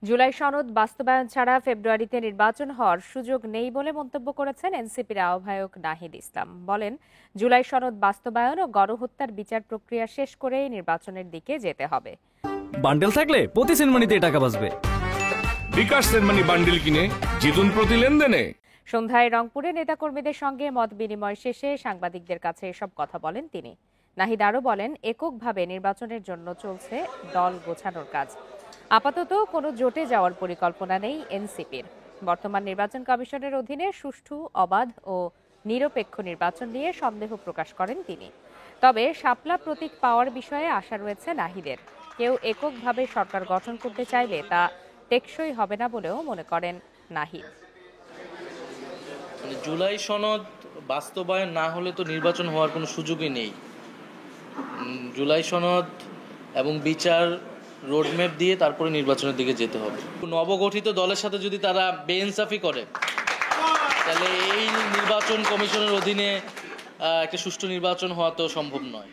জুলাই সনদ বাস্তবায়ন ছাড়া ফেব্রুয়ারিতে নির্বাচন হওয়ার সুযোগ নেই বলে মন্তব্য করেছেন এনসিপির আহ্বায়ক নাহিদ ইসলাম। বলেন, জুলাই সনদ বাস্তবায়ন ও গণহত্যার বিচার প্রক্রিয়া শেষ করেই নির্বাচনের দিকে যেতে হবে। বান্ডেল থাকলে প্রতি সেনমানিতে টাকা বাঁচবে। বিকাশ সেনমানি বান্ডেল কিনে জিতুন প্রতি লেনদেনে। সন্ধ্যায় রংপুরে নেতাকর্মীদের সঙ্গে মত বিনিময় শেষে সাংবাদিকদের কাছে এসব কথা বলেন তিনি। নাহিদ আরও বলেন, এককভাবে নির্বাচনের জন্য চলছে দল গোছানোর কাজ। আপাতত কোনো জোটে যাওয়ার পরিকল্পনা নেই এনসিপির। বর্তমান নির্বাচন কমিশনের অধীনে সুষ্ঠু, অবাধ ও নিরপেক্ষ নির্বাচন নিয়ে সন্দেহ প্রকাশ করেন তিনি। তবে শাপলা প্রতীক পাওয়ার বিষয়ে আশা রয়েছে নাহিদের। কেউ এককভাবে সরকার গঠন করতে চাইলে তা টেকসই হবে না বলেও মনে করেন নাহিদ। জুলাই সনদ বাস্তবায়ন না হলে তো নির্বাচন হওয়ার কোনো সুযোগই নেই। জুলাই সনদ এবং বিচার রোডম্যাপ দিয়ে তারপরে নির্বাচনের দিকে যেতে হবে। নবগঠিত দলের সাথে যদি তারা বেইনসাফি করে, তাহলে এই নির্বাচন কমিশনের অধীনে একটা সুষ্ঠু নির্বাচন হওয়া তো সম্ভব নয়।